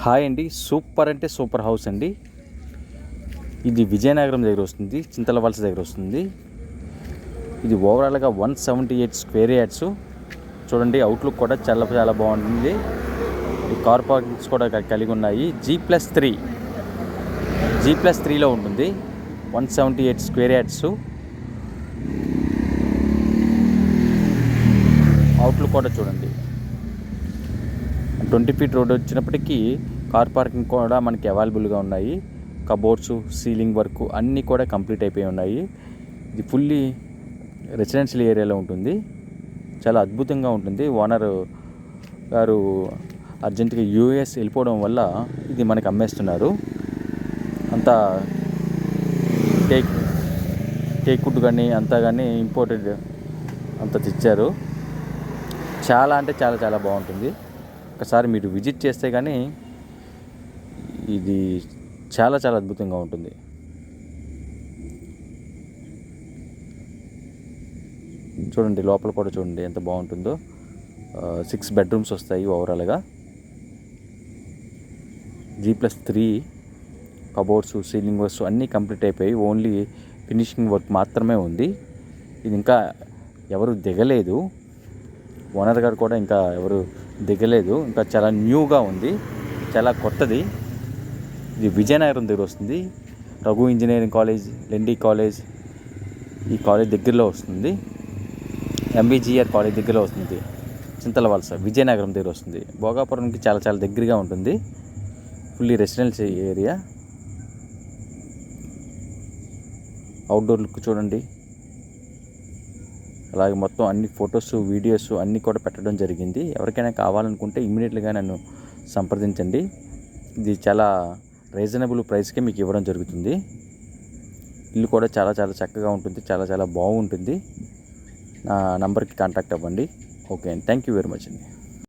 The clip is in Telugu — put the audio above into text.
హాయ్ అండి. సూపర్ అంటే సూపర్ హౌస్ అండి. ఇది విజయనగరం దగ్గర వస్తుంది, చింతలవలస దగ్గర వస్తుంది. ఇది ఓవరాల్గా 178 స్క్వేర్ యార్డ్స్. చూడండి, అవుట్లుక్ కూడా చాలా చాలా బాగుంటుంది. ఈ కార్ పార్కింగ్స్ కూడా కలిగి ఉన్నాయి. G+3లో ఉంటుంది. 178 స్క్వేర్ యార్డ్స్. అవుట్లుక్ కూడా చూడండి. 20 ఫీట్ రోడ్ వచ్చినప్పటికీ కార్ పార్కింగ్ కూడా మనకి అవైలబుల్గా ఉన్నాయి. కబోర్డ్స్, సీలింగ్ వర్క్ అన్నీ కూడా కంప్లీట్ అయిపోయి ఉన్నాయి. ఇది ఫుల్లీ రెసిడెన్షియల్ ఏరియాలో ఉంటుంది. చాలా అద్భుతంగా ఉంటుంది. ఓనర్ గారు అర్జెంటుగా యూఎస్ వెళ్ళిపోవడం వల్ల ఇది మనకు అమ్మేస్తున్నారు. అంతా టేక్ వుడ్ కానీ అంతా కానీ ఇంపోర్టెడ్ అంతా తెచ్చారు. చాలా అంటే చాలా చాలా బాగుంటుంది. ఒకసారి మీరు విజిట్ చేస్తే కానీ ఇది చాలా చాలా అద్భుతంగా ఉంటుంది. చూడండి, లోపల కూడా చూడండి ఎంత బాగుంటుందో. 6 బెడ్రూమ్స్ వస్తాయి ఓవరాల్గా. G+3 కబోర్డ్స్, సీలింగ్ వర్క్స్ అన్నీ కంప్లీట్ అయిపోయి ఓన్లీ ఫినిషింగ్ వర్క్ మాత్రమే ఉంది. ఇది ఇంకా ఎవరు దిగలేదు. ఓనర్ గారు కూడా ఇంకా ఎవరు దిగలేదు. ఇంకా చాలా న్యూగా ఉంది, చాలా కొత్తది. ఇది విజయనగరం దగ్గర వస్తుంది. రఘు ఇంజనీరింగ్ కాలేజ్, లెండి కాలేజ్, ఈ కాలేజ్ దగ్గరలో వస్తుంది. MVGR కాలేజ్ దగ్గరలో వస్తుంది. చింతలవలస విజయనగరం దగ్గర వస్తుంది. భోగాపురంకి చాలా చాలా దగ్గరగా ఉంటుంది. Fully residential area. Outdoor look చూడండి. అలాగే మొత్తం అన్ని ఫొటోస్, వీడియోస్ అన్నీ కూడా పెట్టడం జరిగింది. ఎవరికైనా కావాలనుకుంటే ఇమ్మీడియట్గా నన్ను సంప్రదించండి. ఇది చాలా రీజనబుల్ ప్రైస్కే మీకు ఇవ్వడం జరుగుతుంది. ఇల్లు కూడా చాలా చాలా చక్కగా ఉంటుంది, చాలా చాలా బాగుంటుంది. నా నంబర్కి కాంటాక్ట్ అవ్వండి. ఓకే అండి, థ్యాంక్ యూ వెరీ మచ్ అండి.